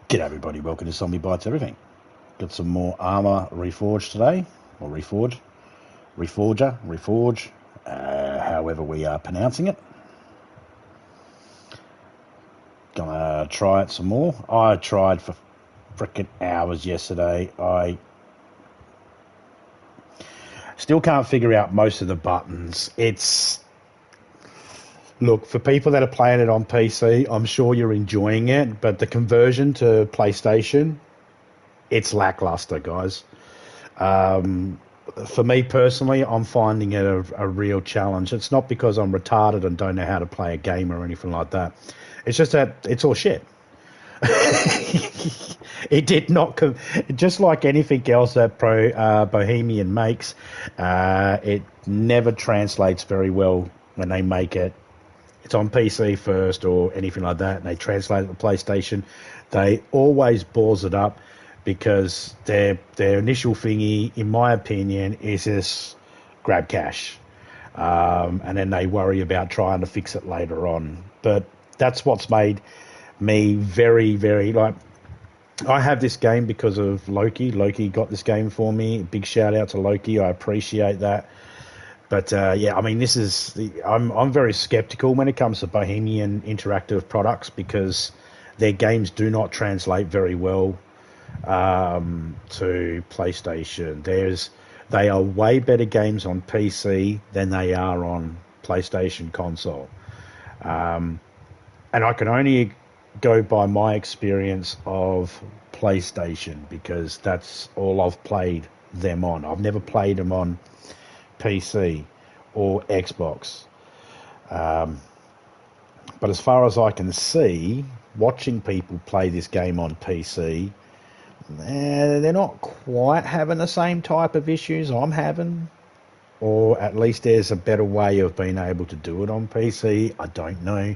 G'day everybody, welcome to Zombie Bites Everything. Got some more ARMA Reforge today, or Reforge, Reforge, however we are pronouncing it. Gonna try it some more. I tried for frickin' hours yesterday. I still can't figure out most of the buttons. Look, for people that are playing it on PC, I'm sure you're enjoying it, but the conversion to PlayStation, it's lackluster, guys. For me personally, I'm finding it a real challenge. It's not because I'm retarded and don't know how to play a game or anything like that. It's just that it's all shit. It did not, just like anything else that Bohemian makes, it never translates very well when they make it. It's on PC first or anything like that, and they translate it to PlayStation. They always balls it up because their initial thingy, in my opinion, is just grab cash. And then they worry about trying to fix it later on. But that's what's made me very, very, like, I have this game because of Loki. Loki got this game for me. Big shout out to Loki. I appreciate that. But yeah, I mean, I'm very skeptical when it comes to Bohemian Interactive products because their games do not translate very well to PlayStation. They are way better games on PC than they are on PlayStation console. And I can only go by my experience of PlayStation because that's all I've played them on. I've never played them on PC or Xbox. But as far as I can see, watching people play this game on PC, they're not quite having the same type of issues I'm having. Or at least there's a better way of being able to do it on PC. I don't know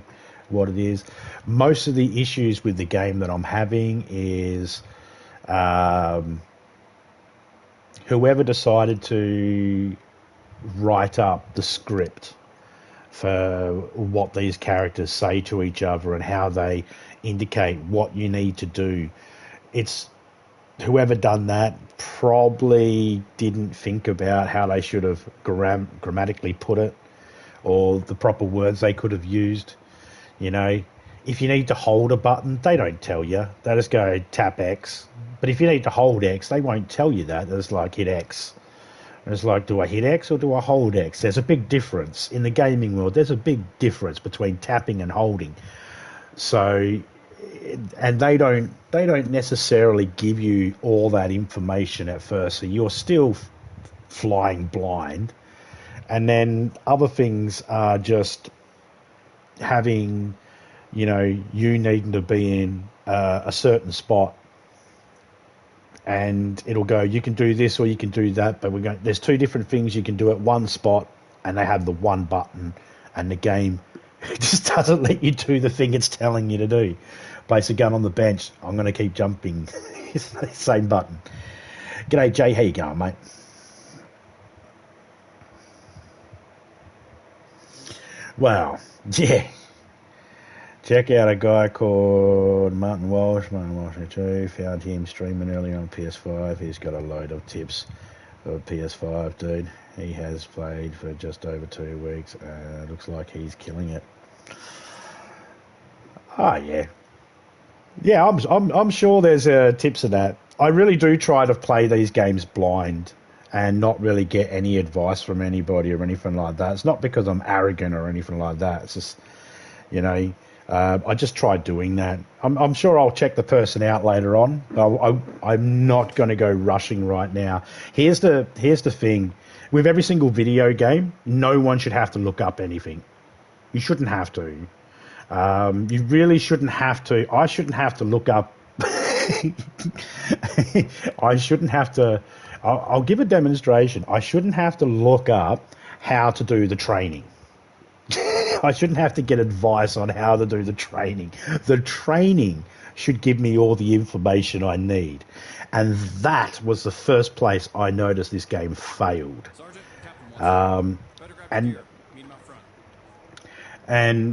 what it is. Most of the issues with the game that I'm having is whoever decided to write up the script for what these characters say to each other and how they indicate what you need to do. It's whoever done that probably didn't think about how they should have grammatically put it or the proper words they could have used. You know, if you need to hold a button, they don't tell you. They just go tap X. But if you need to hold X, they won't tell you that. It's like hit X. And it's like, do I hit X or do I hold X? There's a big difference. In the gaming world, there's a big difference between tapping and holding. So, and they don't necessarily give you all that information at first. So you're still flying blind. And then other things are just having, you needing to be in a certain spot. And it'll go, you can do this or you can do that, but there's two different things you can do at one spot, and they have the one button, and the game just doesn't let you do the thing it's telling you to do. Place a gun on the bench, I'm going to keep jumping. It's the same button. G'day, Jay, how you going, mate? Wow, yeah. Check out a guy called Martin Walsh 2. Found him streaming earlier on PS5. He's got a load of tips for PS5, dude. He has played for just over 2 weeks. Looks like he's killing it. Oh yeah, yeah. I'm sure there's tips of that. I really do try to play these games blind and not really get any advice from anybody or anything like that. It's not because I'm arrogant or anything like that. It's just, I just tried doing that. I'm sure I'll check the person out later on. I'm not going to go rushing right now. Here's the thing. With every single video game, no one should have to look up anything. You shouldn't have to. You really shouldn't have to. I shouldn't have to look up. I shouldn't have to. I'll give a demonstration. I shouldn't have to look up how to do the training. I shouldn't have to get advice on how to do the training. The training should give me all the information I need. And that was the first place I noticed this game failed. And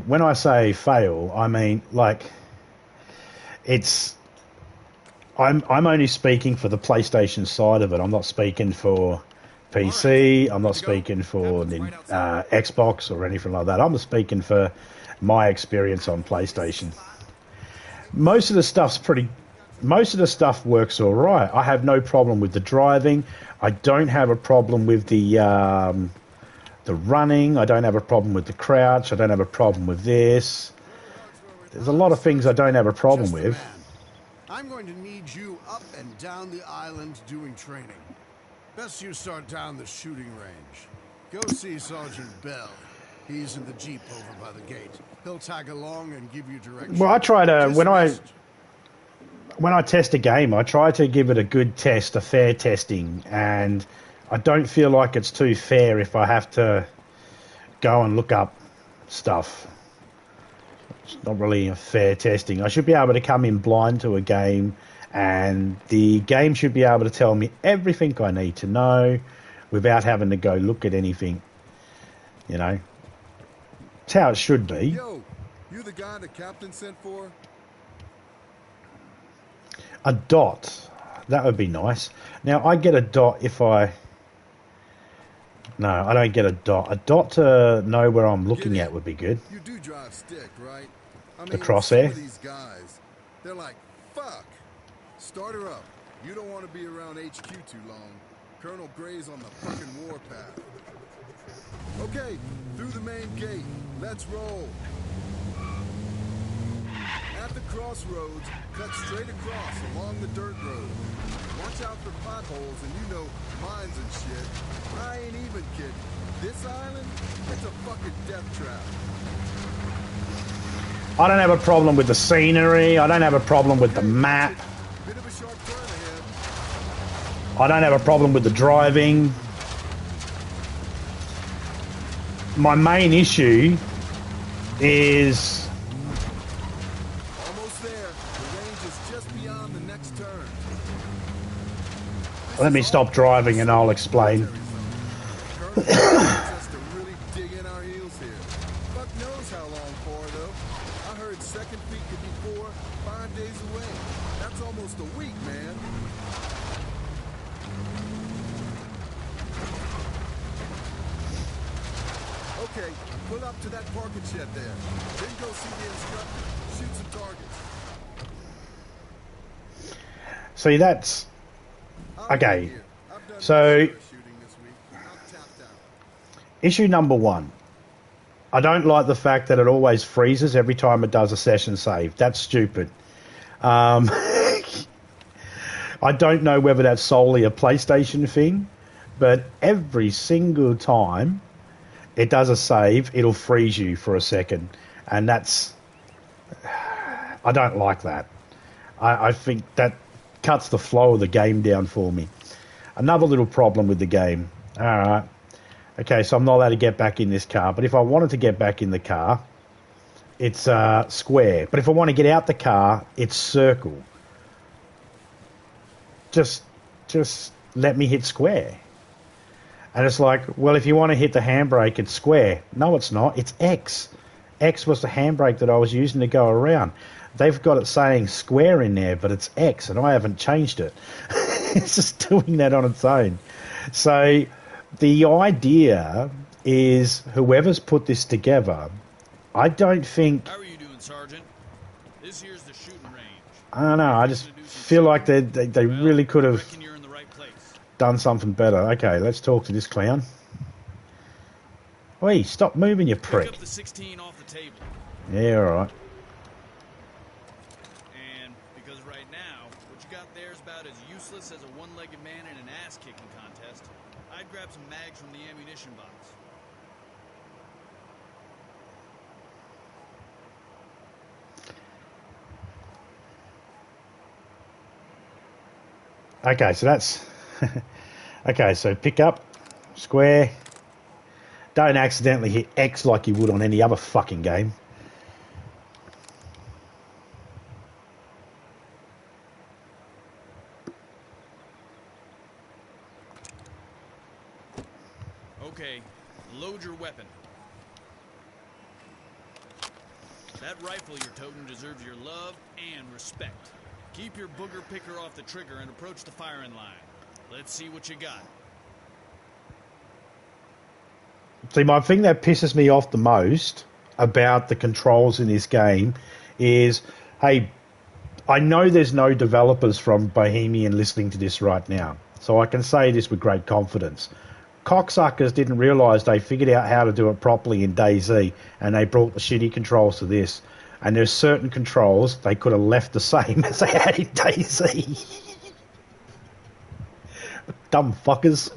when I say fail, I mean, like, it's I'm only speaking for the PlayStation side of it. I'm not speaking for PC. I'm not speaking for Xbox or anything like that. I'm speaking for my experience on PlayStation. Most of the stuff works all right. I have no problem with the driving. I don't have a problem with the running. I don't have a problem with the crouch. I don't have a problem with this. There's a lot of things I don't have a problem with. I'm going to need you up and down the island doing training. Best you start down the shooting range. Go see Sergeant Bell. He's in the Jeep over by the gate. He'll tag along and give you directions. Well, I try to, when I test a game, I try to give it a good test, a fair testing, and I don't feel like it's too fair if I have to go and look up stuff. It's not really a fair testing. I should be able to come in blind to a game, and the game should be able to tell me everything I need to know without having to go look at anything. You know, it's how it should be. Yo, you the guy the captain sent for? A dot. That would be nice. Now, I get a dot if I... No, I don't get a dot. A dot to know where I'm looking at would be good. You do drive stick, right? I mean, the crosshair. Some of these guys, they're like, fuck. Start her up. You don't want to be around HQ too long. Colonel Gray's on the fucking warpath. Okay, through the main gate. Let's roll. At the crossroads, cut straight across along the dirt road. Watch out for potholes and you know, mines and shit. I ain't even kidding. This island, it's a fucking death trap. I don't have a problem with the scenery. I don't have a problem with the map. Bit of a sharp turn ahead. I don't have a problem with the driving. My main issue is... Almost there. The range is just beyond the next turn. Let me stop driving and I'll explain. Just to really dig in our heels here. Fuck knows how long for, though. I heard second feet could be 4-5 days away. That's almost a week, man. Okay, pull up to that parking shed there. Then go see the instructor. Shoot some targets. See, that's... Okay, so... Issue number one. I don't like the fact that it always freezes every time it does a session save. That's stupid. I don't know whether that's solely a PlayStation thing, but every single time it does a save, it'll freeze you for a second. And that's... I don't like that. I think that cuts the flow of the game down for me. Another little problem with the game. Alright. Okay, so I'm not allowed to get back in this car. But if I wanted to get back in the car, it's square. But if I want to get out the car, it's circle. Just let me hit square. And it's like, well, if you want to hit the handbrake, it's square. No, it's not. It's X. X was the handbrake that I was using to go around. They've got it saying square in there, but it's X, and I haven't changed it. It's just doing that on its own. So the idea is whoever's put this together, I don't think... How are you doing, Sergeant? This here's the shooting range. I don't know. I just feel like they really could have done something better. Okay, let's talk to this clown. Wait, stop moving, you prick. Pick up the 16 off the table. Yeah, all right. And because right now, what you got there is about as useless as a one-legged man in an ass-kicking contest, I'd grab some mags from the ammunition box. Okay, so that's... okay, so pick up, square. Don't accidentally hit X like you would on any other fucking game. Okay, load your weapon. That rifle you're toting deserves your love and respect. Keep your booger picker off the trigger and approach the firing line. Let's see what you got. See, my thing that pisses me off the most about the controls in this game is, hey, I know there's no developers from Bohemian listening to this right now, so I can say this with great confidence. Cocksuckers didn't realise they figured out how to do it properly in DayZ, and they brought the shitty controls to this. And there's certain controls they could have left the same as they had in DayZ. Dumb fuckers.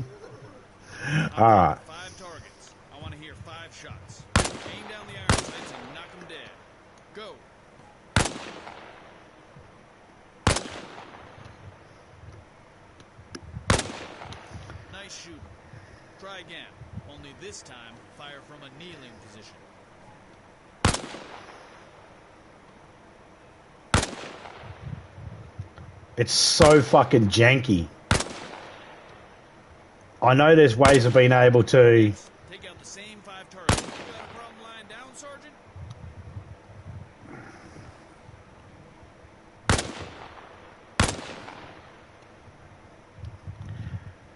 Alright. 5 targets. I want to hear 5 shots. Aim down the iron sights and knock them dead. Go. Nice shooting. Try again. Only this time, fire from a kneeling position. It's so fucking janky. I know there's ways of being able to... Take out the same 5 targets. You got a problem lying down, Sergeant?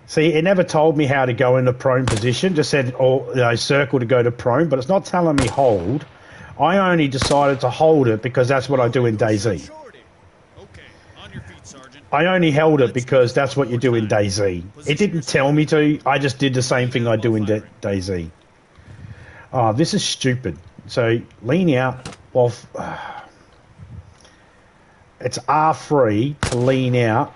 See, it never told me how to go in the prone position. Just said, circle to go to prone, but it's not telling me hold. I only decided to hold it because that's what I do in DayZ. I only held it because that's what you do in DayZ. It didn't tell me to. I just did the same thing I do in DayZ. Oh, this is stupid. So, lean out. Well, it's R3 to lean out.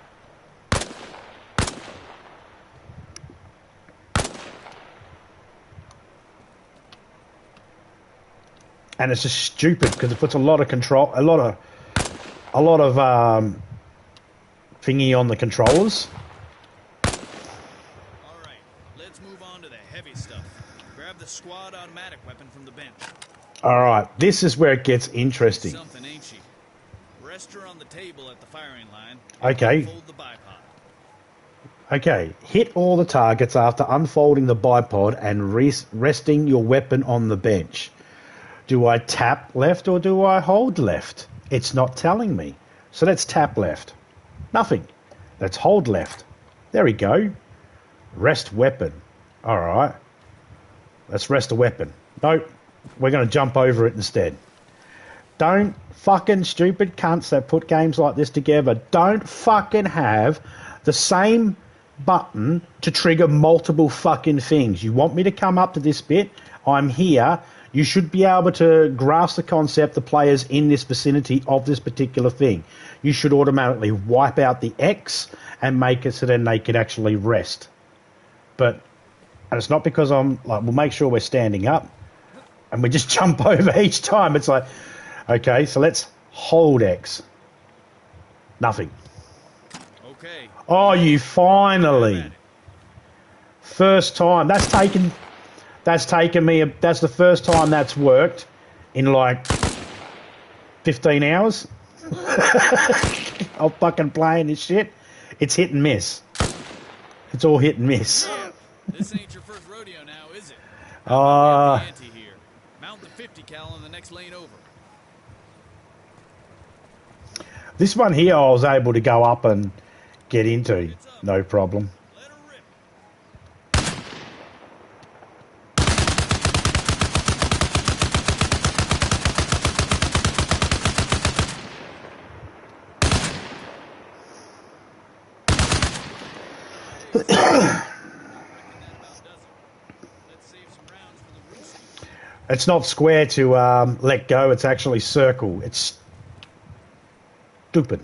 And it's just stupid because it puts a lot of control, a lot of thingy on the controllers. All right, let's move on to the heavy stuff. Grab the squad automatic weapon from the bench. All right, this is where it gets interesting. Something, ain't she? Rest her on the table at the firing line. Okay. Unfold the bipod. Okay, hit all the targets after unfolding the bipod and resting your weapon on the bench. Do I tap left or do I hold left? It's not telling me. So let's tap left. Nothing. Let's hold left. There we go. Rest weapon. All right. Let's rest a weapon. Nope. We're going to jump over it instead. Don't fucking stupid cunts that put games like this together. Don't fucking have the same button to trigger multiple fucking things. You want me to come up to this bit? I'm here. You should be able to grasp the concept, the players in this vicinity of this particular thing. You should automatically wipe out the X and make it so then they can actually rest. And it's not because I'm like, we'll make sure we're standing up and we just jump over each time. It's like, okay, so let's hold X. Nothing. Okay. Oh, you finally. First time. That's taken me, that's the first time that's worked in like 15 hours. I'm fucking playing this shit. It's hit and miss. It's all hit and miss. This ain't your first rodeo now, is it? Here. Mount the 50 cal on the next lane over. This one here I was able to go up and get into. No problem. It's not square to let go, it's actually circle. It's stupid.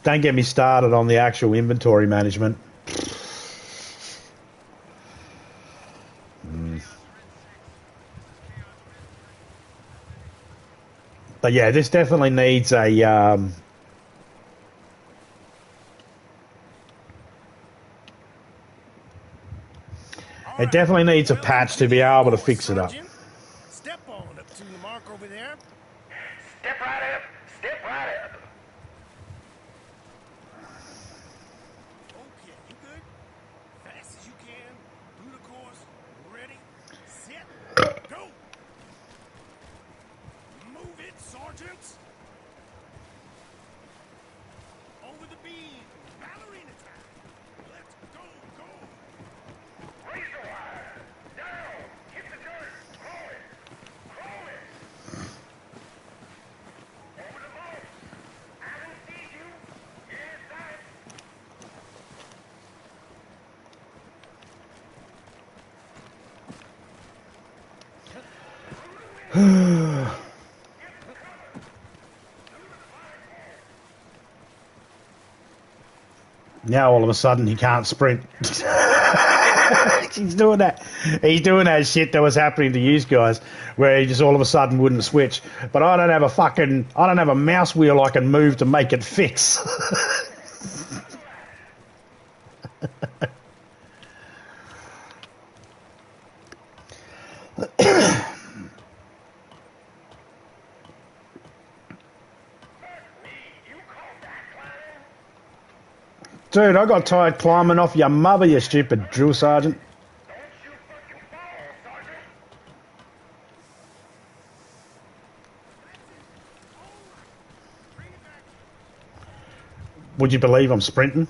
Don't get me started on the actual inventory management. But yeah, this definitely needs a it definitely needs a patch to be able to fix it up. Step on up to the mark over there. Step right up. Step right up. Okay, you good? Now all of a sudden he can't sprint. He's doing that. He's doing that shit that was happening to you guys, where he just all of a sudden wouldn't switch. But I don't have a mouse wheel I can move to make it fix. Dude, I got tired climbing off your mother, you stupid drill sergeant. Would you believe I'm sprinting?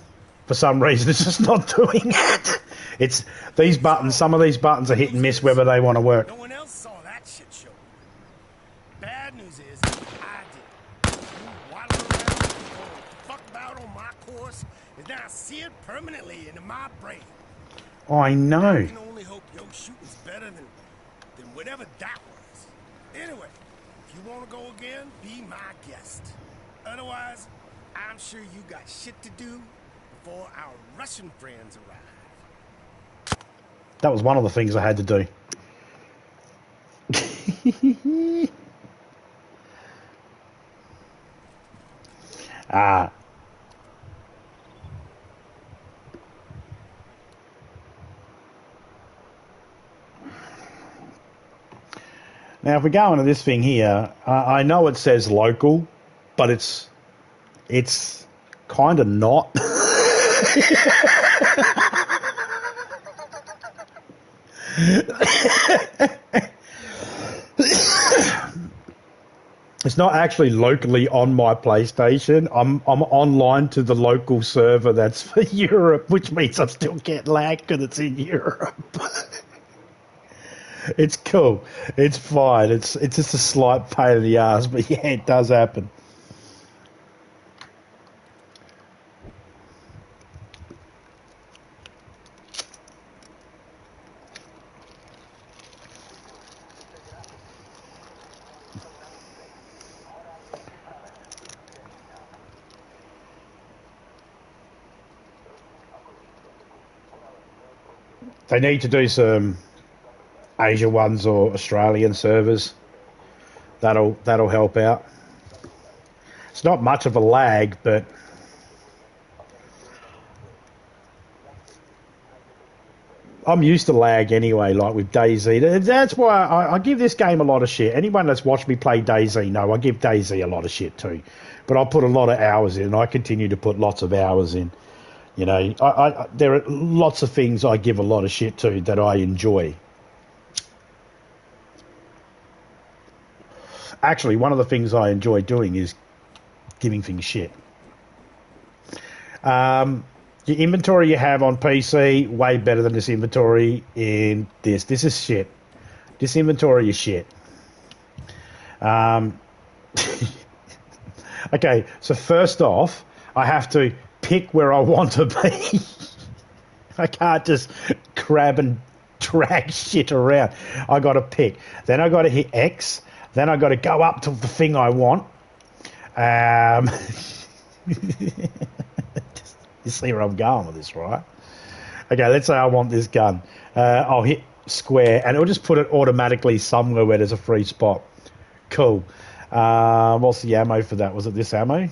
For some reason, it's just not doing it. It's these buttons. Some of these buttons are hit and miss whether they want to work. No one else saw that shit show. Bad news is, I did. You waddling around going fuck about on my course is now seared permanently into my brain. I know. I can only hope your shooting's better than whatever that was. Anyway, if you want to go again, be my guest. Otherwise, I'm sure you got shit to do before our Russian friends arrive. That was one of the things I had to do. Now, if we go into this thing here, I know it says local, but it's kind of not. It's not actually locally on my PlayStation. I'm online to the local server that's for Europe, which means I still get lag because it's in Europe. It's cool. It's fine. It's just a slight pain in the ass, but yeah, it does happen. They need to do some Asia ones or Australian servers. That'll help out. It's not much of a lag, but I'm used to lag anyway, like with DayZ. That's why I give this game a lot of shit. Anyone that's watched me play DayZ know I give DayZ a lot of shit too. But I put a lot of hours in, and I continue to put lots of hours in. You know, there are lots of things I give a lot of shit to that I enjoy. Actually, one of the things I enjoy doing is giving things shit. The inventory you have on PC, way better than this inventory in this. This is shit. This inventory is shit. Okay, so first off, I have to pick where I want to be. I can't just grab and drag shit around. I got to pick. Then I got to hit X. Then I got to go up to the thing I want. You see where I'm going with this, right? Okay, let's say I want this gun. I'll hit square, and it'll just put it automatically somewhere where there's a free spot. Cool. What's the ammo for that? Was it this ammo?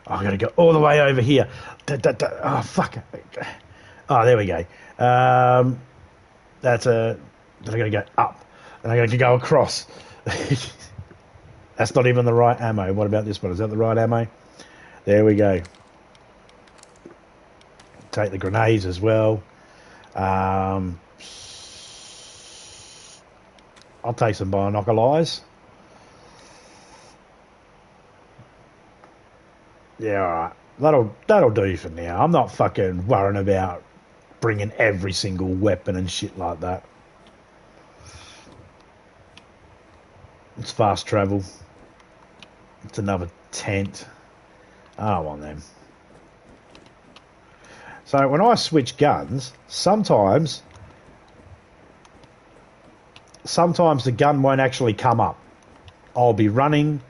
Oh, I got to go all the way over here. Oh, fuck. Oh, there we go. Then I got to go up. Then I got to go across. That's not even the right ammo. What about this one? Is that the right ammo? There we go. Take the grenades as well. I'll take some binoculars. Yeah, alright. That'll do for now. I'm not fucking worrying about bringing every single weapon and shit like that. It's fast travel. It's another tent. I don't want them. So when I switch guns, sometimes sometimes the gun won't actually come up. I'll be running,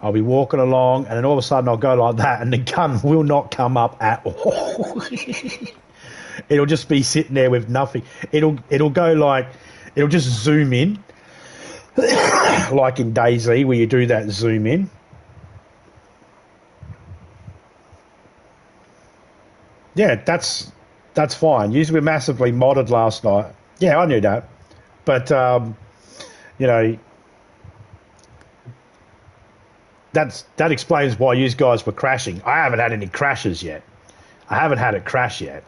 I'll be walking along, and then all of a sudden I'll go like that, and the gun will not come up at all. It'll just be sitting there with nothing. It'll go like, it'll just zoom in, like in DayZ where you do that zoom in. Yeah, that's fine. Usually we're massively modded last night. Yeah, I knew that. But, you know, that explains why you guys were crashing. I haven't had any crashes yet. I haven't had it crash yet.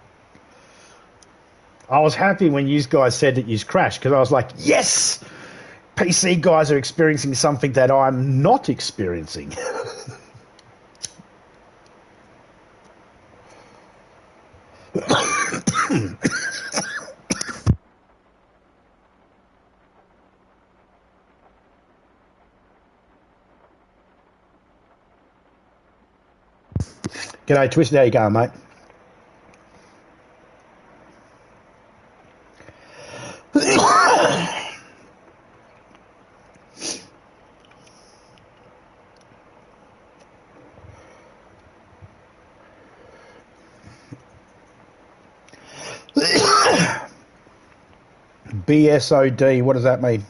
I was happy when you guys said that you crashed because I was like, yes! PC guys are experiencing something that I'm not experiencing. G'day, Twist. How you going, mate? BSOD, what does that mean?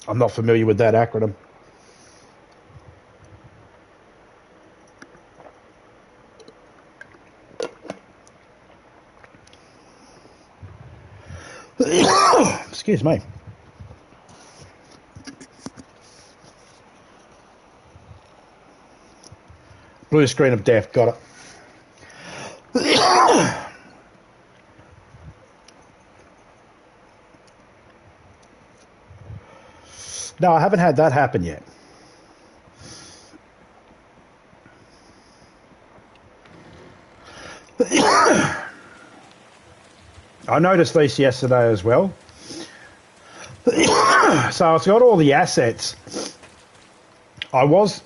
I'm not familiar with that acronym. Excuse me. Blue screen of death, got it. No, I haven't had that happen yet. I noticed this yesterday as well. So it's got all the assets. I was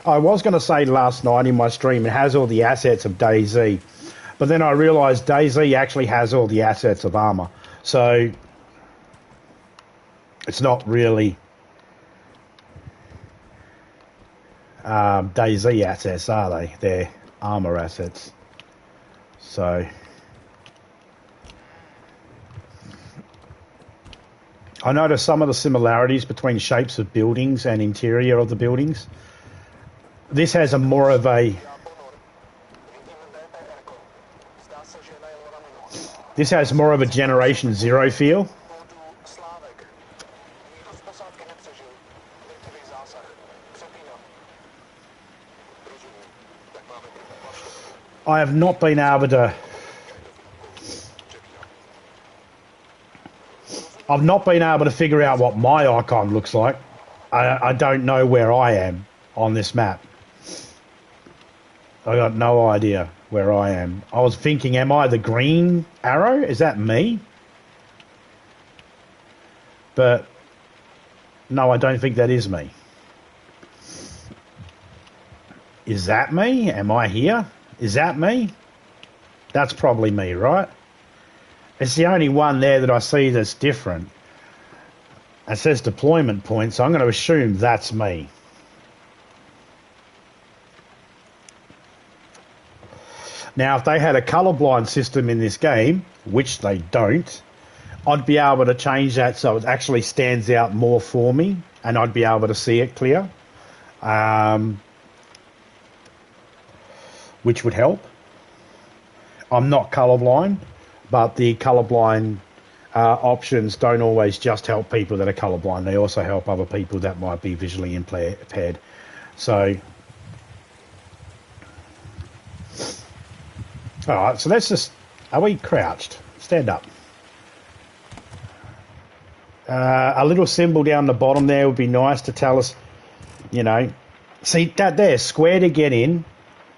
going to say last night in my stream it has all the assets of DayZ, but then I realised DayZ actually has all the assets of ARMA. So it's not really DayZ assets, are they? They're ARMA assets. So I noticed some of the similarities between shapes of buildings and interior of the buildings. This has a more of a... This has more of a Generation Zero feel. I have not been able to... I've not been able to figure out what my icon looks like. I don't know where I am on this map. I got no idea where I am. I was thinking, am I the green arrow? Is that me? But no, I don't think that is me. Is that me? Am I here? Is that me? That's probably me, right? It's the only one there that I see that's different. It says deployment point, so I'm going to assume that's me. Now, if they had a colourblind system in this game, which they don't, I'd be able to change that so it actually stands out more for me, and I'd be able to see it clear, which would help. I'm not colourblind, but the colourblind options don't always just help people that are colourblind. They also help other people that might be visually impaired. So, all right, so let's just... Are we crouched? Stand up. A little symbol down the bottom there would be nice to tell us, you know... See, that there, square to get in,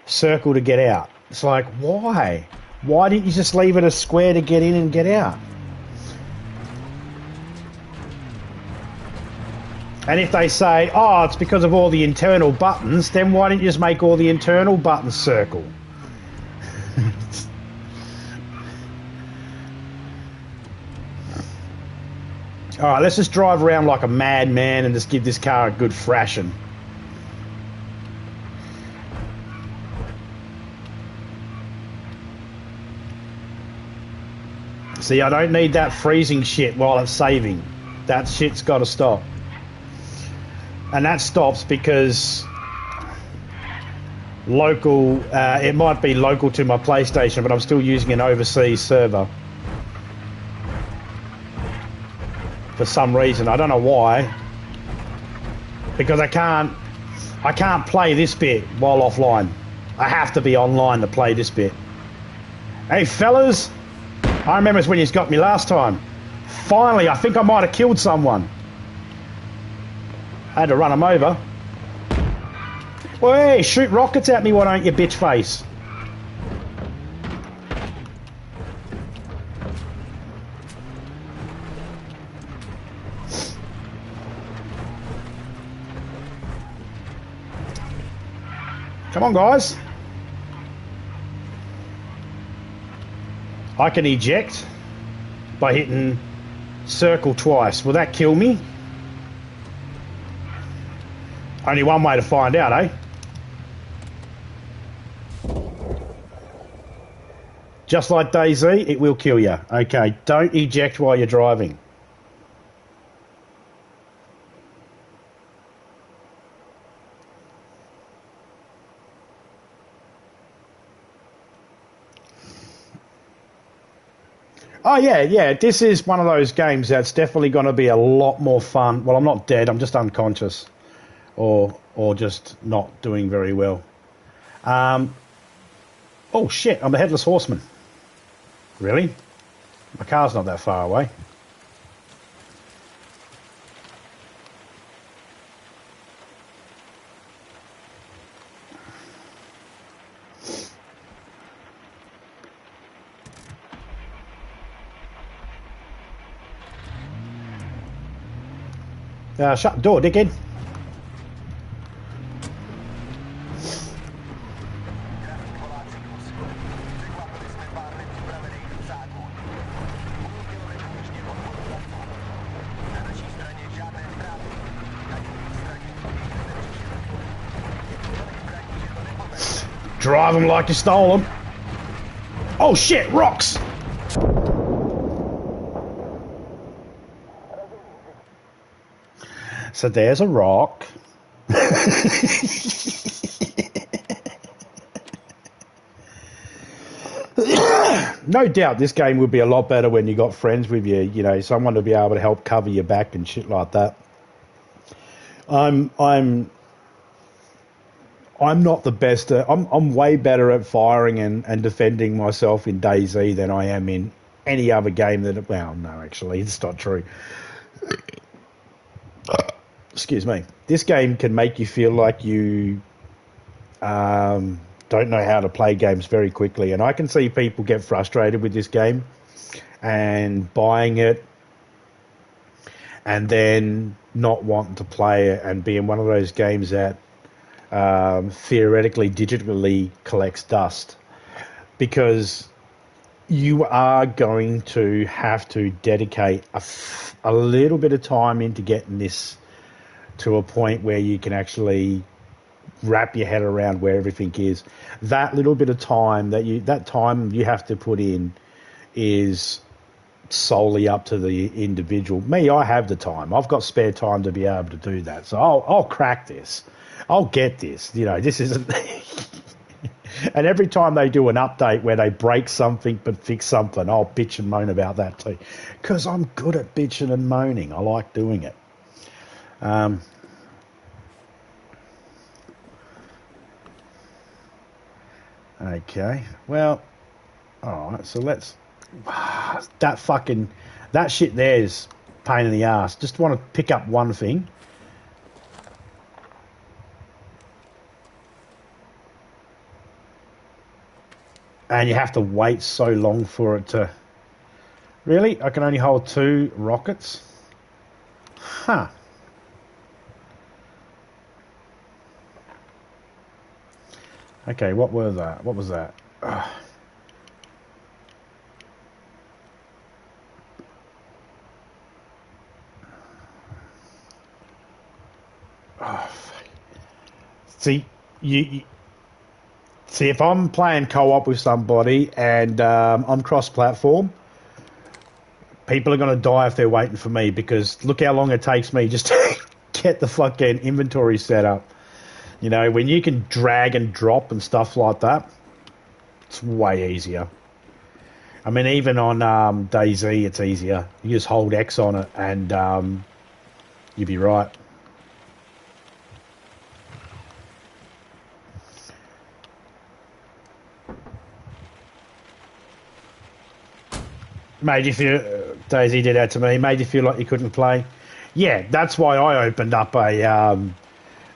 circle to get out. It's like, why? Why didn't you just leave it a square to get in and get out? And if they say, oh, it's because of all the internal buttons, then why didn't you just make all the internal buttons circle? Alright, let's just drive around like a madman and just give this car a good thrashing. See, I don't need that freezing shit while it's saving. That shit's got to stop. And that stops because local, it might be local to my PlayStation, but I'm still using an overseas server. For some reason, I don't know why. Because I can't play this bit while offline. I have to be online to play this bit. Hey fellas, I remember when you got me last time. Finally, I think I might have killed someone. I had to run them over. Well, hey, shoot rockets at me, why don't you, bitch face? Come on, guys. I can eject by hitting circle twice. Will that kill me? Only one way to find out, eh? Just like DayZ, it will kill you. Okay, don't eject while you're driving. Oh, yeah, this is one of those games that's definitely going to be a lot more fun. Well, I'm not dead, I'm just unconscious. Or just not doing very well. Oh, shit, I'm a headless horseman. Really? My car's not that far away. Shut the door, dickhead. Drive them like you stole them. Oh shit, rocks! So there's a rock. No doubt this game would be a lot better when you got friends with you, you know, someone to be able to help cover your back and shit like that. I'm not the best. I'm way better at firing and defending myself in DayZ than I am in any other game that. Well, no, actually, it's not true. Excuse me. This game can make you feel like you don't know how to play games very quickly, and I can see people get frustrated with this game and buying it and then not wanting to play it and being one of those games that theoretically digitally collects dust, because you are going to have to dedicate a little bit of time into getting this to a point where you can actually wrap your head around where everything is. That little bit of time that time you have to put in is solely up to the individual. Me, I have the time. I've got spare time to be able to do that. So I'll crack this. I'll get this. You know, this isn't. And every time they do an update where they break something but fix something, I'll bitch and moan about that too. Because I'm good at bitching and moaning. I like doing it. Okay. Well, all right. So let's. That shit there's pain in the ass. Just want to pick up one thing. And you have to wait so long for it to... Really? I can only hold 2 rockets? Huh. Okay, what were that? What was that? Ugh. See, see if I'm playing co-op with somebody and I'm cross-platform, people are going to die if they're waiting for me because look how long it takes me just to get the fucking inventory set up. You know, when you can drag and drop and stuff like that, it's way easier. I mean, even on DayZ, it's easier. You just hold X on it and you'll be right. Made you feel... DayZ did that to me. Made you feel like you couldn't play. Yeah, that's why I opened up a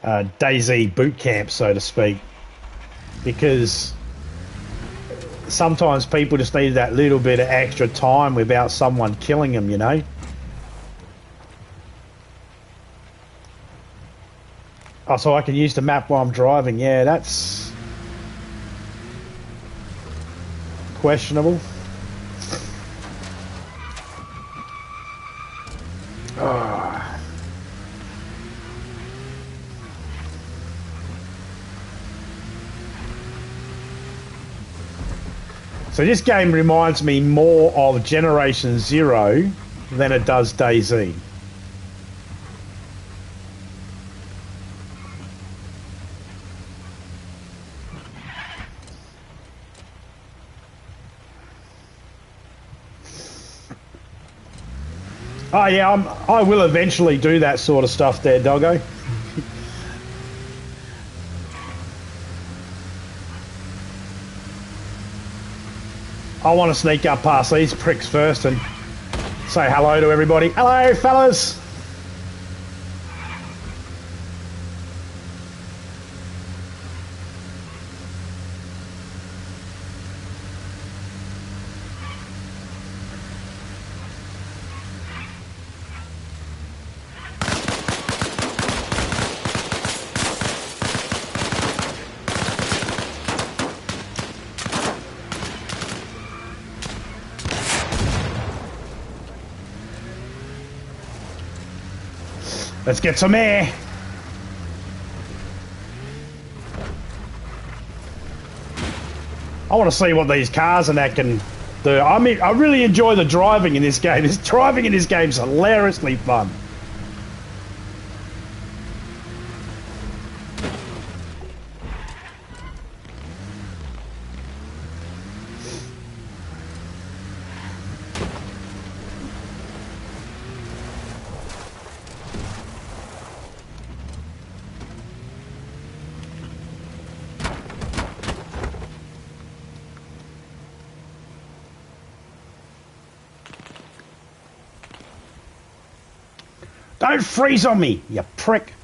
DayZ boot camp, so to speak. Because... sometimes people just need that little bit of extra time without someone killing them, you know? Oh, so I can use the map while I'm driving. Yeah, that's... questionable. Oh. So this game reminds me more of Generation Zero than it does DayZ. Oh yeah, I will eventually do that sort of stuff there, doggo. I want to sneak up past these pricks first and say hello to everybody. Hello, fellas. Let's get some air. I want to see what these cars and that can do. I mean, I really enjoy the driving in this game. This driving in this game is hilariously fun. Don't freeze on me, you prick.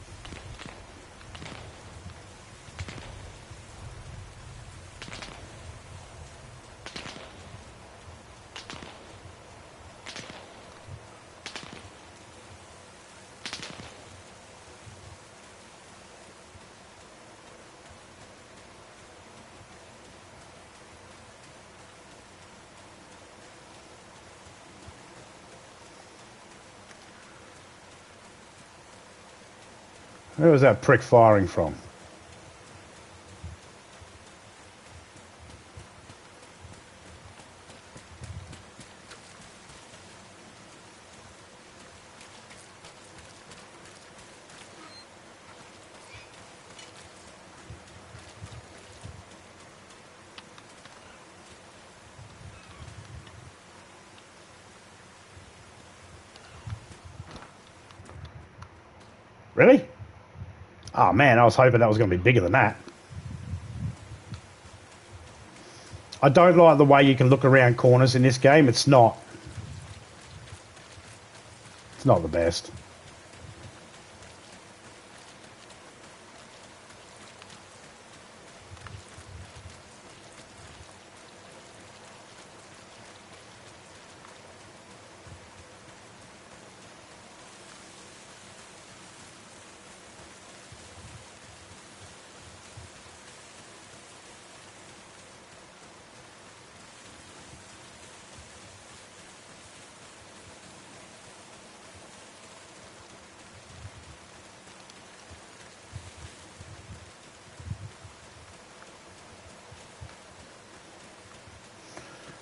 Where was that prick firing from? Really? Oh man, I was hoping that was going to be bigger than that. I don't like the way you can look around corners in this game. It's not the best.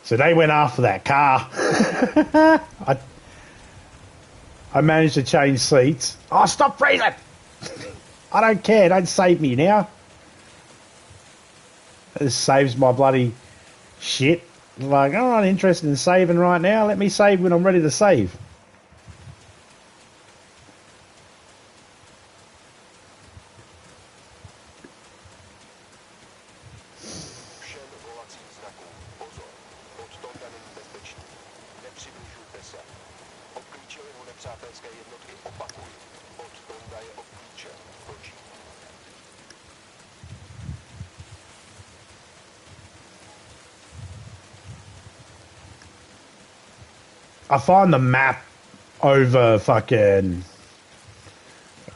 So they went after that car. I managed to change seats. Oh, stop freezing! I don't care. Don't save me now. This saves my bloody shit. Like, I'm not interested in saving right now. Let me save when I'm ready to save. I find the map over fucking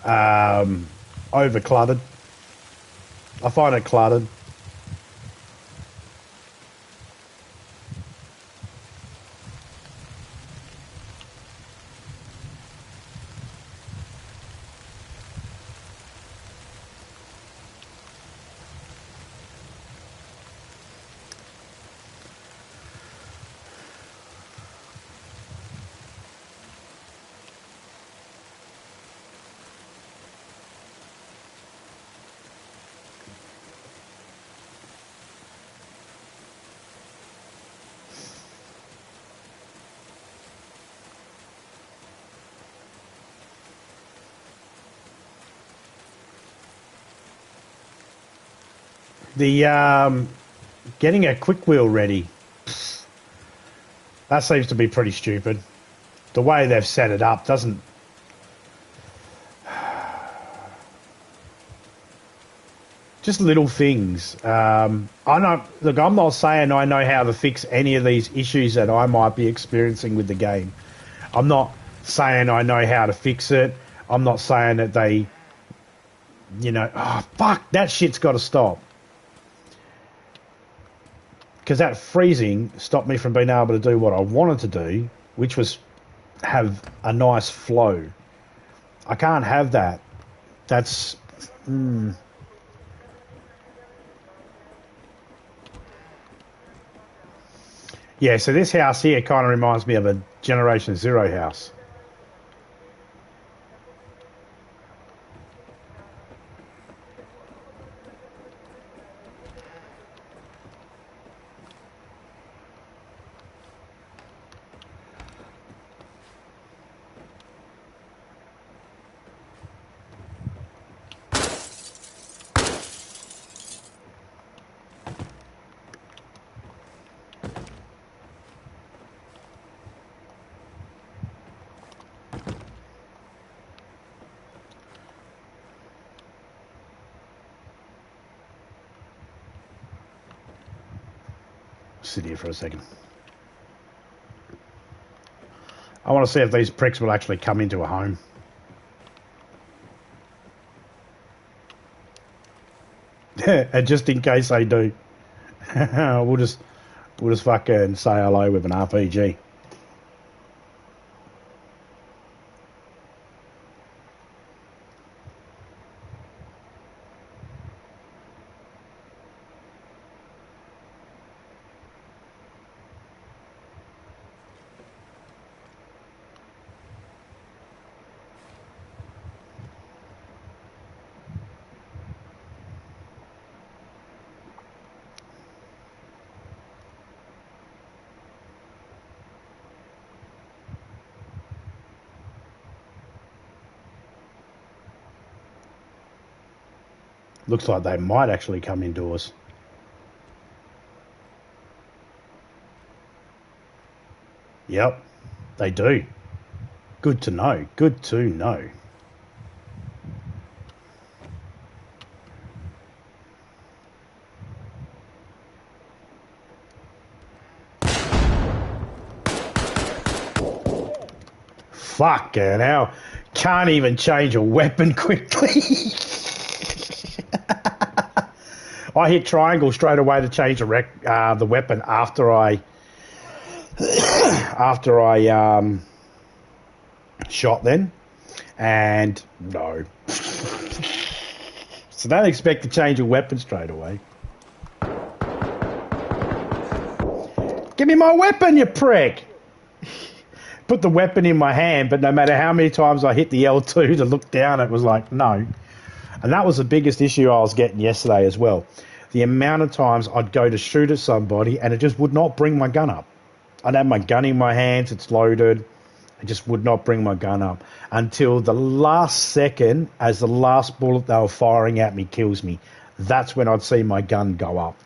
over cluttered. I find it cluttered. The getting a quick wheel ready, that seems to be pretty stupid. The way they've set it up doesn't... Just little things. I know. Look, I'm not saying I know how to fix any of these issues that I might be experiencing with the game. I'm not saying I know how to fix it. I'm not saying that they, you know, oh, fuck, that shit's got to stop. Because that freezing stopped me from being able to do what I wanted to do, which was have a nice flow. I can't have that. That's... Yeah, so this house here kind of reminds me of a Generation Zero house. Sit here for a second. I want to see if these pricks will actually come into a home. And just in case they do, we'll just fucking say hello with an RPG. Looks like they might actually come indoors. Yep, they do. Good to know. Good to know. Fucking hell. Can't even change a weapon quickly. I hit triangle straight away to change the weapon after I shot then, and no. So don't expect to change a weapon straight away. Give me my weapon, you prick! Put the weapon in my hand, but no matter how many times I hit the L2 to look down, it was like, no. And that was the biggest issue I was getting yesterday as well. The amount of times I'd go to shoot at somebody and it just would not bring my gun up. I'd have my gun in my hands, it's loaded. It just would not bring my gun up until the last second as the last bullet they were firing at me kills me. That's when I'd see my gun go up.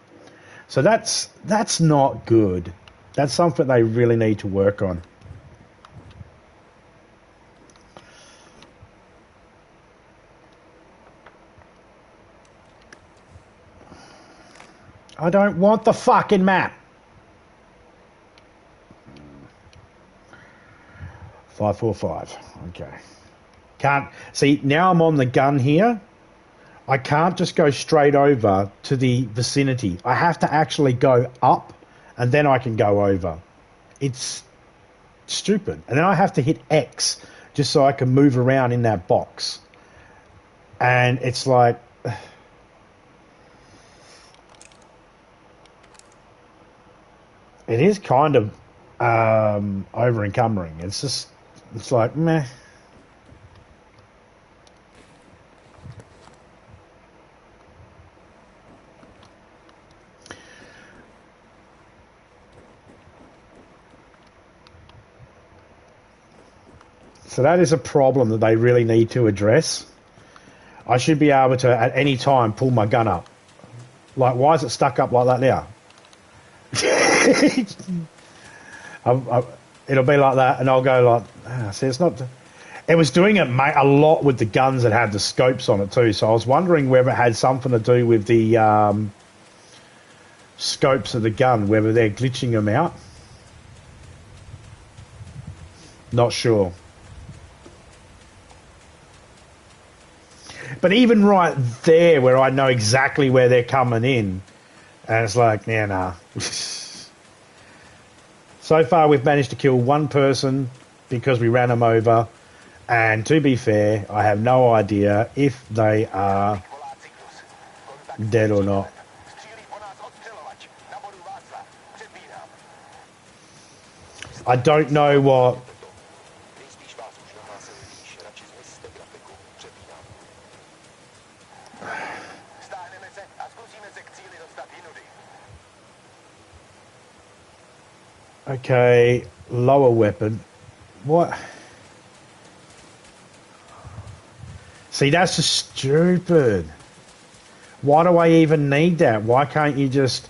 So that's not good. That's something they really need to work on. I don't want the fucking map. 545. Okay. Can't see now. I'm on the gun here. I can't just go straight over to the vicinity. I have to actually go up, and then I can go over. It's stupid. And then I have to hit X just so I can move around in that box. And it's like. It is kind of over encumbering. It's like meh. So that is a problem that they really need to address. I should be able to at any time pull my gun up. Like, why is it stuck up like that now? It'll be like that, and I'll go like, see, it's not. It was doing it a lot with the guns that had the scopes on it too. So I was wondering whether it had something to do with the scopes of the gun, whether they're glitching them out. Not sure. But even right there, where I know exactly where they're coming in, and it's like, yeah, nah. So far, we've managed to kill one person because we ran them over. And to be fair, I have no idea if they are dead or not. I don't know what... Okay, lower weapon. What? See, that's just stupid. Why do I even need that? Why can't you just,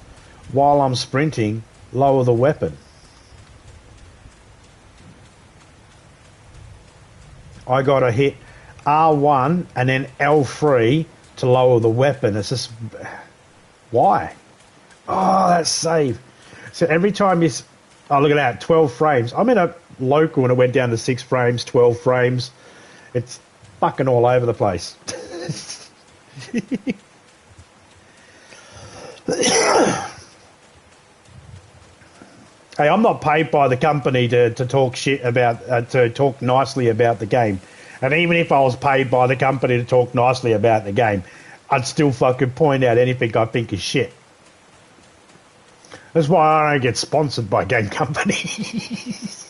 while I'm sprinting, lower the weapon? I gotta hit R1 and then L3 to lower the weapon. It's just... Why? Oh, that's save. So every time you... Oh, look at that, 12 frames. I'm in a local and it went down to 6 frames, 12 frames. It's fucking all over the place. Hey, I'm not paid by the company to talk shit about, to talk nicely about the game. And even if I was paid by the company to talk nicely about the game, I'd still fucking point out anything I think is shit. That's why I don't get sponsored by game companies.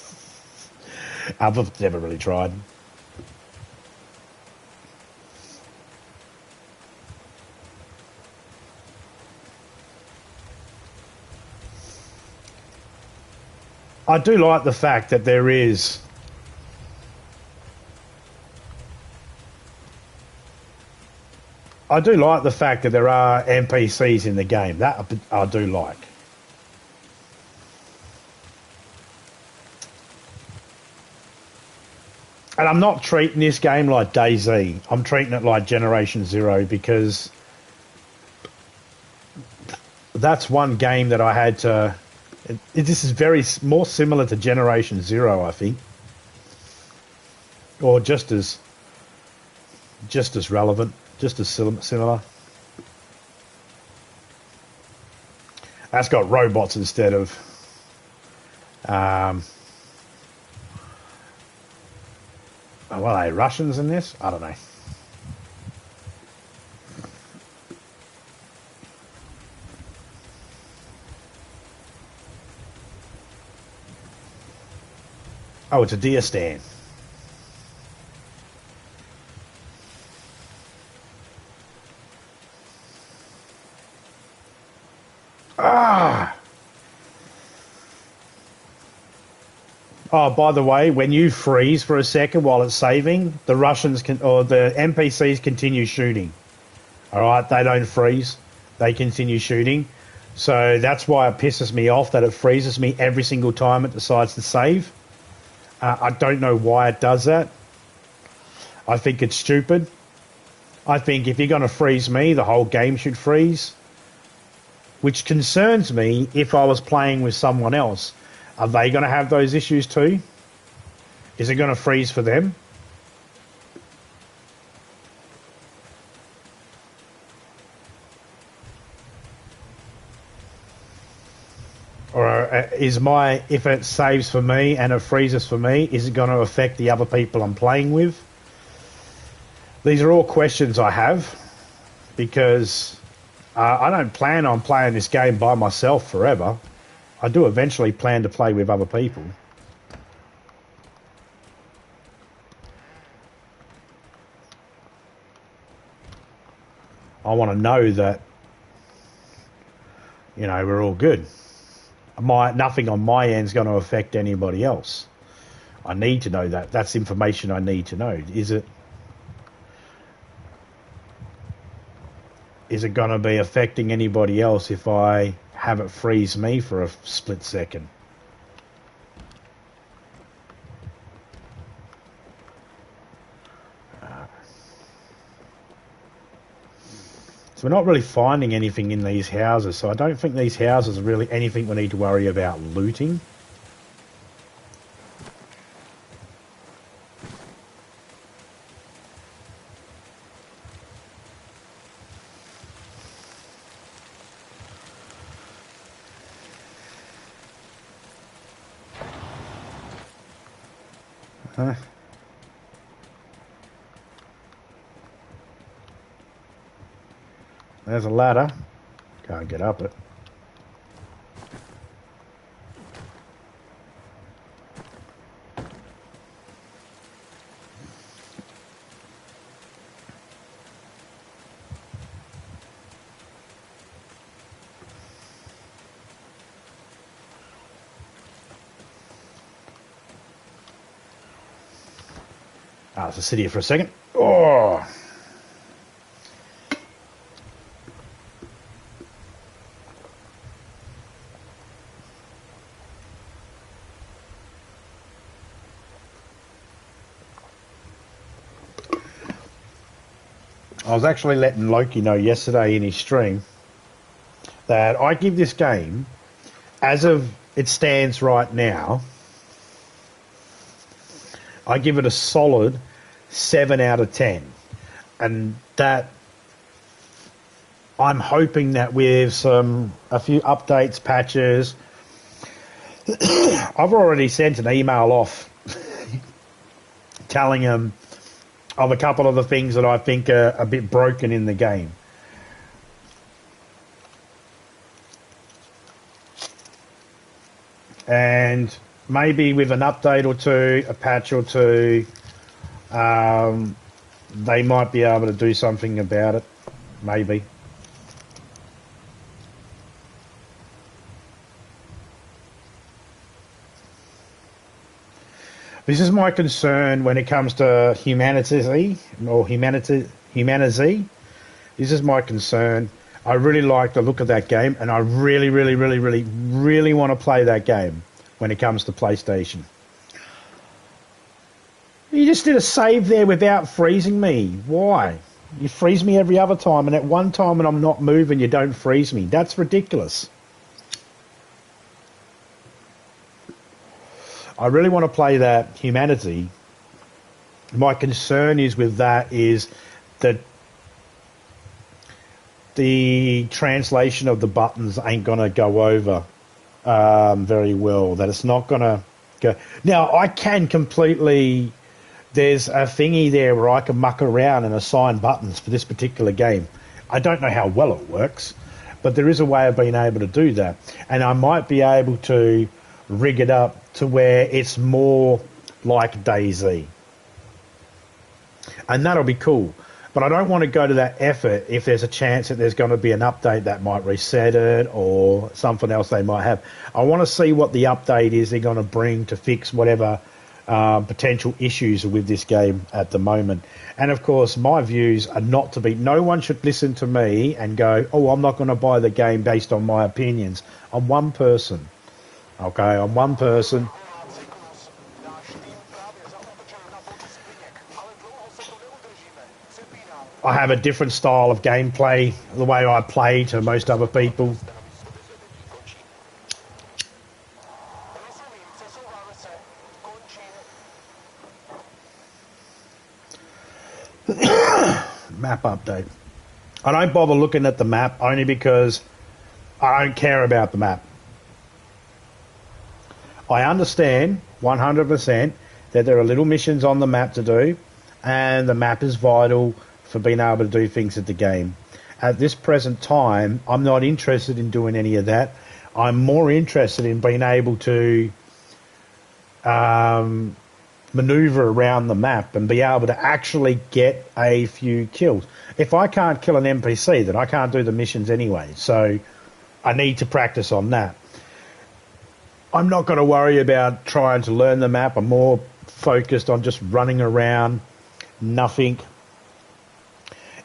I've never really tried. I do like the fact that there is... I do like the fact that there are NPCs in the game. That I do like. And I'm not treating this game like DayZ. I'm treating it like Generation Zero because that's one game that I had to... This is very more similar to Generation Zero, I think. Or just as relevant, just as similar. That's got robots instead of... Well, are they Russians in this? I don't know. Oh, it's a deer stand. Ah! Oh, by the way, when you freeze for a second while it's saving, the Russians can, or the NPCs continue shooting. All right, they don't freeze; they continue shooting. So that's why it pisses me off that it freezes me every single time it decides to save. I don't know why it does that. I think it's stupid. I think if you're going to freeze me, the whole game should freeze. Which concerns me if I was playing with someone else. Are they going to have those issues too? Is it going to freeze for them? Or if it saves for me and it freezes for me, is it going to affect the other people I'm playing with? These are all questions I have because I don't plan on playing this game by myself forever. I do eventually plan to play with other people. I want to know that, you know, we're all good. Nothing on my end is going to affect anybody else. I need to know that. That's information I need to know. Is it going to be affecting anybody else if I have it freeze me for a split second? So we're not really finding anything in these houses, so I don't think these houses are really anything we need to worry about looting. There's a ladder. Can't get up it. Let's just sit here for a second. Oh! I was actually letting Loki know yesterday in his stream that I give this game, as of it stands right now, I give it a solid 7 out of 10. And that I'm hoping that with a few updates, patches, I've already sent an email off telling them of a couple of the things that I think are a bit broken in the game. And maybe with an update or two, a patch or two, they might be able to do something about it. Maybe. This is my concern when it comes to humanity. This is my concern. I really like the look of that game, and I really want to play that game when it comes to PlayStation. You just did a save there without freezing me. Why? You freeze me every other time, and at one time when I'm not moving, you don't freeze me. That's ridiculous. I really want to play that humanity. My concern is with that is that the translation of the buttons ain't going to go over very well. That it's not going to go. Now, I can completely... There's a thingy there where I can muck around and assign buttons for this particular game. I don't know how well it works, but there is a way of being able to do that. And I might be able to rig it up to where it's more like DayZ. And that'll be cool. But I don't want to go to that effort if there's a chance that there's going to be an update that might reset it or something else they might have. I want to see what the update is they're going to bring to fix whatever potential issues are with this game at the moment. And of course, my views are not to be... No one should listen to me and go, oh, I'm not going to buy the game based on my opinions. I'm one person. Okay, I'm one person. I have a different style of gameplay, the way I play to most other people. Map update. I don't bother looking at the map only because I don't care about the map. I understand 100% that there are little missions on the map to do, and the map is vital for being able to do things at the game. At this present time, I'm not interested in doing any of that. I'm more interested in being able to maneuver around the map and be able to actually get a few kills. If I can't kill an NPC, then I can't do the missions anyway. So I need to practice on that. I'm not going to worry about trying to learn the map. I'm more focused on just running around, nothing.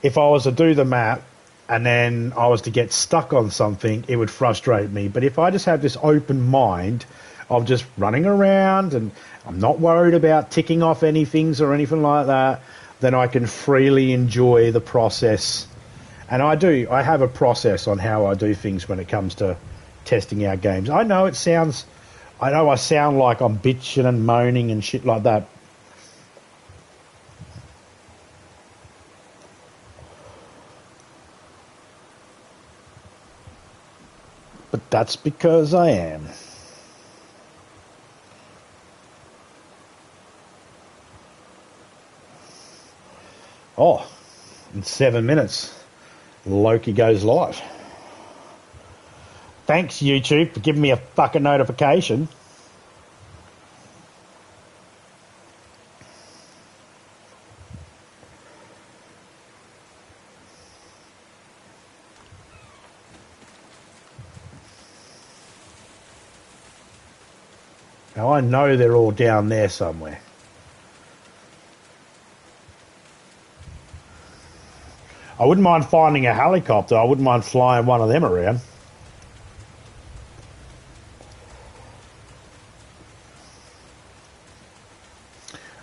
If I was to do the map and then I was to get stuck on something, it would frustrate me. But if I just have this open mind of just running around and I'm not worried about ticking off any things or anything like that, then I can freely enjoy the process. And I do. I have a process on how I do things when it comes to testing out games. I know I sound like I'm bitching and moaning and shit like that. But that's because I am. Oh, in 7 minutes, Loki goes live. Thanks, YouTube, for giving me a fucking notification. Now, I know they're all down there somewhere. I wouldn't mind finding a helicopter. I wouldn't mind flying one of them around.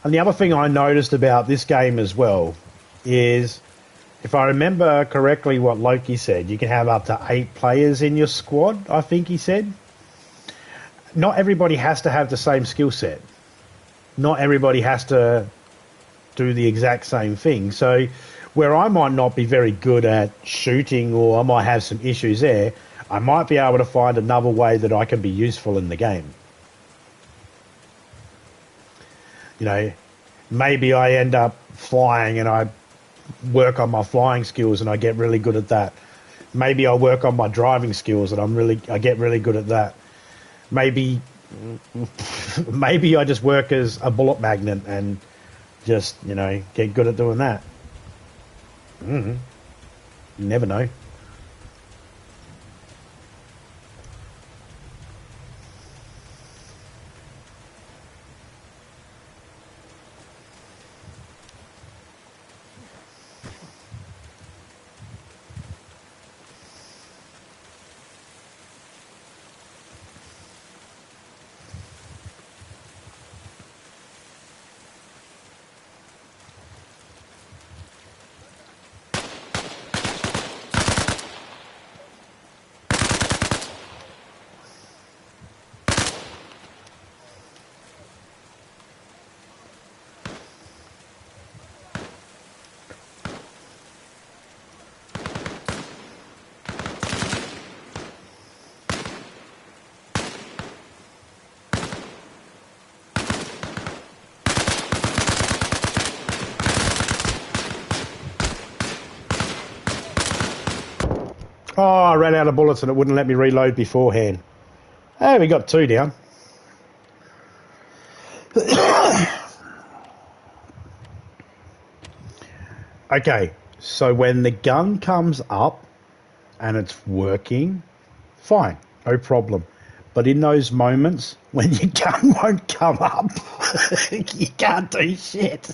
And the other thing I noticed about this game as well is, if I remember correctly what Loki said, you can have up to 8 players in your squad, I think he said. Not everybody has to have the same skill set. Not everybody has to do the exact same thing. So where I might not be very good at shooting, or I might have some issues there, I might be able to find another way that I can be useful in the game. You know, maybe I end up flying and I work on my flying skills and I get really good at that. Maybe I work on my driving skills and I get really good at that. Maybe I just work as a bullet magnet and just, you know, get good at doing that. You never know. Oh, I ran out of bullets and it wouldn't let me reload beforehand. Hey, we got 2 down. Okay, so when the gun comes up and it's working, fine, no problem. But in those moments when your gun won't come up, you can't do shit.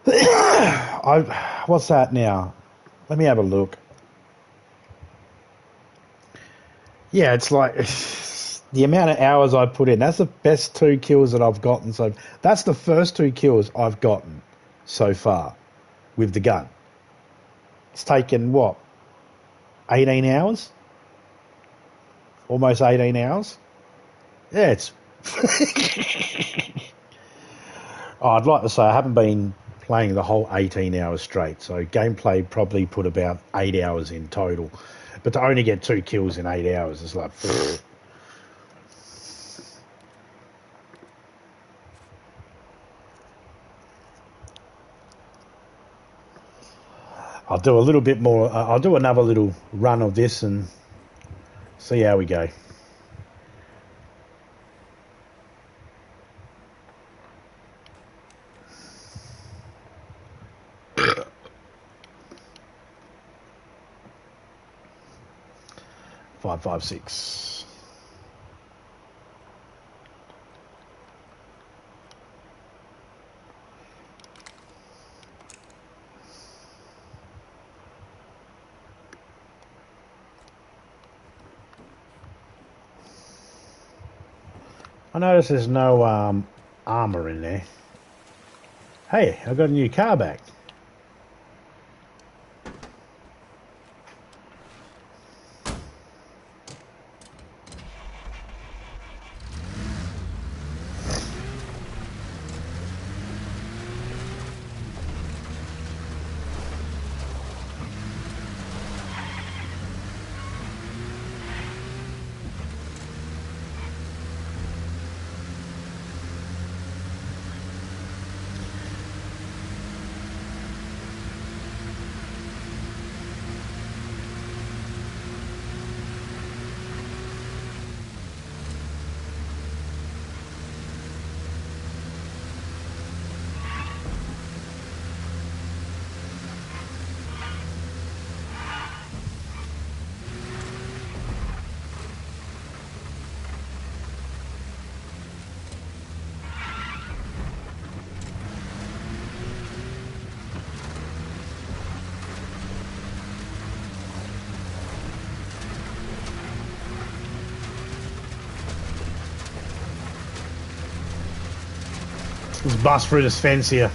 What's that now? Let me have a look. Yeah, it's like the amount of hours I put in. That's the best 2 kills that I've gotten. So that's the first 2 kills I've gotten so far with the gun. It's taken what? 18 hours? Almost 18 hours? Yeah, it's... Oh, I'd like to say I haven't been playing the whole 18 hours straight, so gameplay probably put about 8 hours in total. But to only get 2 kills in 8 hours is like... Pfft. I'll do a little bit more. I'll do another little run of this and see how we go. Five, 5, 6. I notice there's no armor in there. Hey, I got a new car back. Let's bust through this fence here.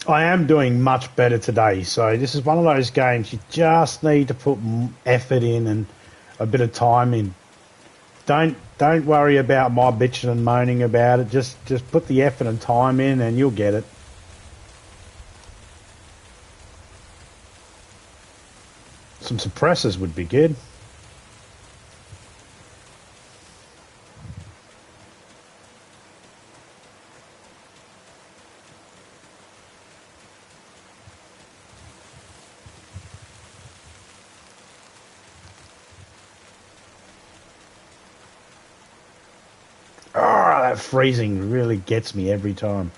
I am doing much better today, so this is one of those games you just need to put effort in and a bit of time in. Don't worry about my bitching and moaning about it. Just put the effort and time in, and you'll get it. Some suppressors would be good. That freezing really gets me every time.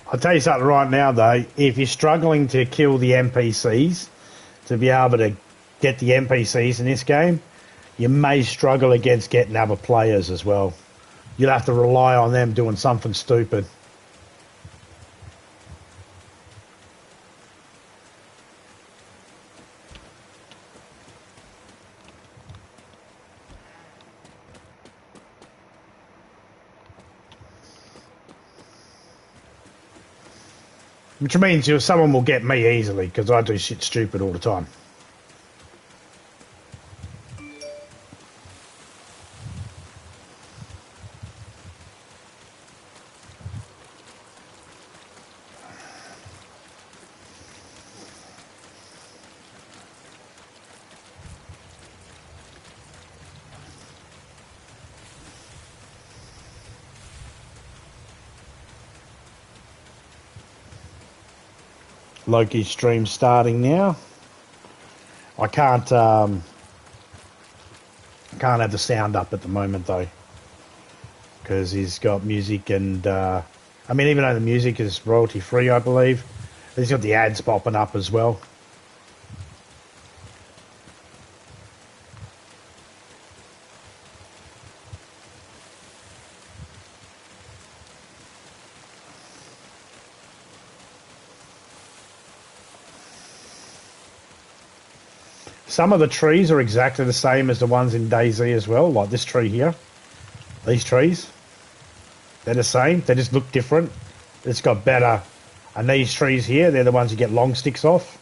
I'll tell you something right now, though. If you're struggling to kill the NPCs, to be able to get the NPCs in this game, you may struggle against getting other players as well. You'll have to rely on them doing something stupid. Which means someone will get me easily, because I do shit stupid all the time. Loki's stream starting now. I can't have the sound up at the moment though, because he's got music and I mean, even though the music is royalty free, I believe, he's got the ads popping up as well. Some of the trees are exactly the same as the ones in DayZ as well, like this tree here. These trees, they're the same, they just look different. It's got better, and these trees here, they're the ones you get long sticks off.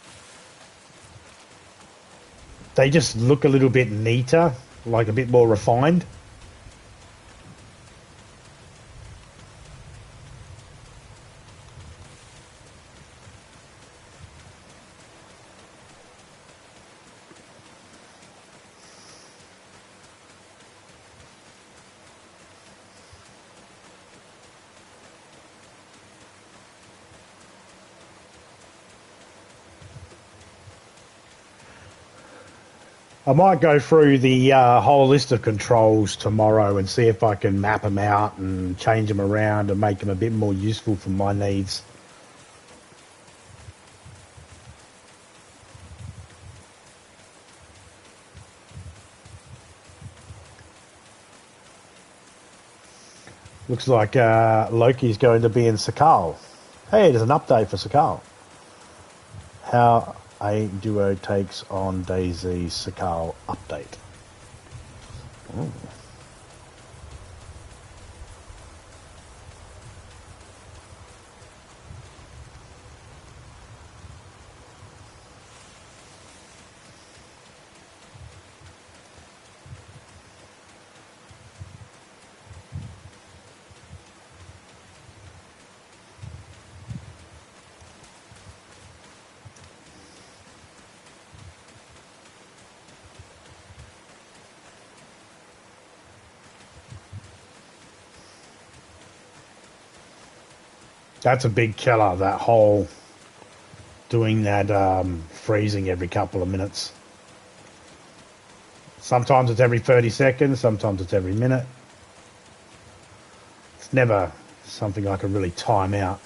They just look a little bit neater, like a bit more refined. I might go through the whole list of controls tomorrow and see if I can map them out and change them around and make them a bit more useful for my needs. Looks like Loki's going to be in Sakal. Hey, there's an update for Sakal. How a duo takes on DayZ Sakal update. Ooh. That's a big killer, that whole doing that freezing every couple of minutes. Sometimes it's every 30 seconds, sometimes it's every minute. It's never something I can really time out.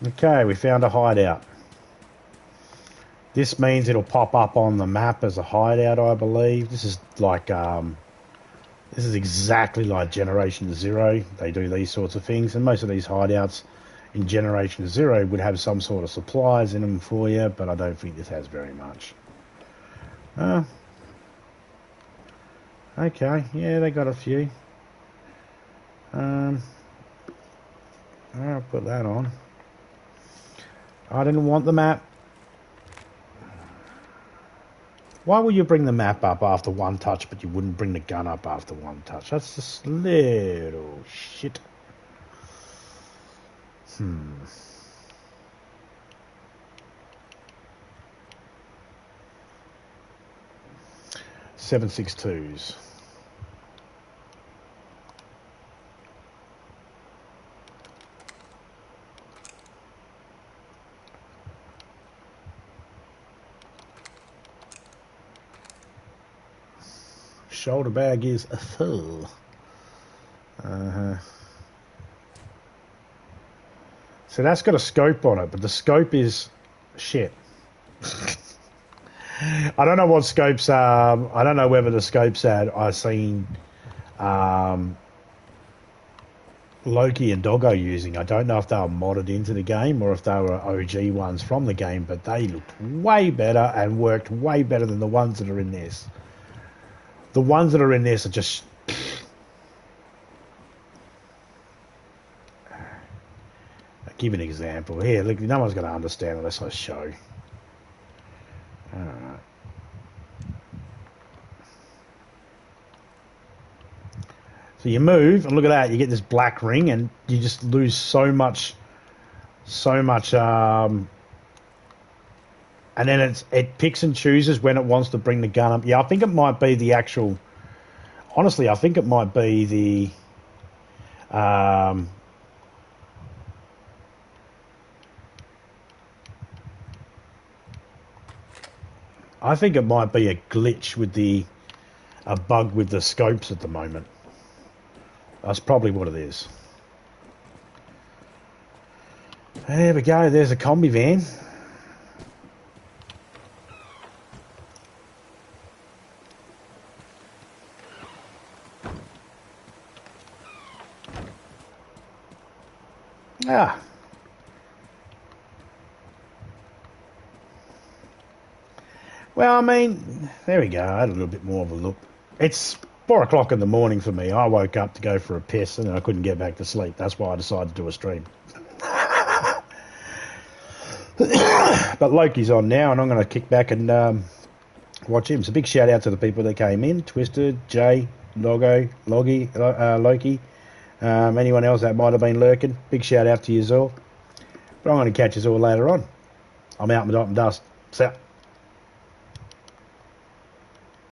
Okay, we found a hideout. This means it'll pop up on the map as a hideout, I believe. This is like, this is exactly like Generation Zero. They do these sorts of things, and most of these hideouts in Generation Zero would have some sort of supplies in them for you, but I don't think this has very much. Okay, yeah, they got a few. I'll put that on. I didn't want the map. Why will you bring the map up after one touch, but you wouldn't bring the gun up after one touch? That's just little shit. 7.62s. shoulder bag is full. So that's got a scope on it, but the scope is shit. I don't know what scopes are. I don't know whether the scopes that I've seen Loki and Doggo using. I don't know if they were modded into the game or if they were OG ones from the game, but they looked way better and worked way better than the ones that are in this. The ones that are in this are just... I'll give you an example. Here, look, no one's going to understand unless I show. Alright. So you move, and look at that, you get this black ring, and you just lose so much, and then it picks and chooses when it wants to bring the gun up. Yeah, I think it might be the actual, honestly, I think it might be the, I think it might be a glitch with a bug with the scopes at the moment. That's probably what it is. There we go. There's a combi van. Ah. Well, I mean, there we go. I had a little bit more of a look. It's 4 o'clock in the morning for me. I woke up to go for a piss and I couldn't get back to sleep. That's why I decided to do a stream. But Loki's on now and I'm going to kick back and watch him. So big shout out to the people that came in. Twisted, Jay, Loki, anyone else that might have been lurking. Big shout out to you all. But I'm going to catch you all later on. I'm out in the dot and dust. See ya.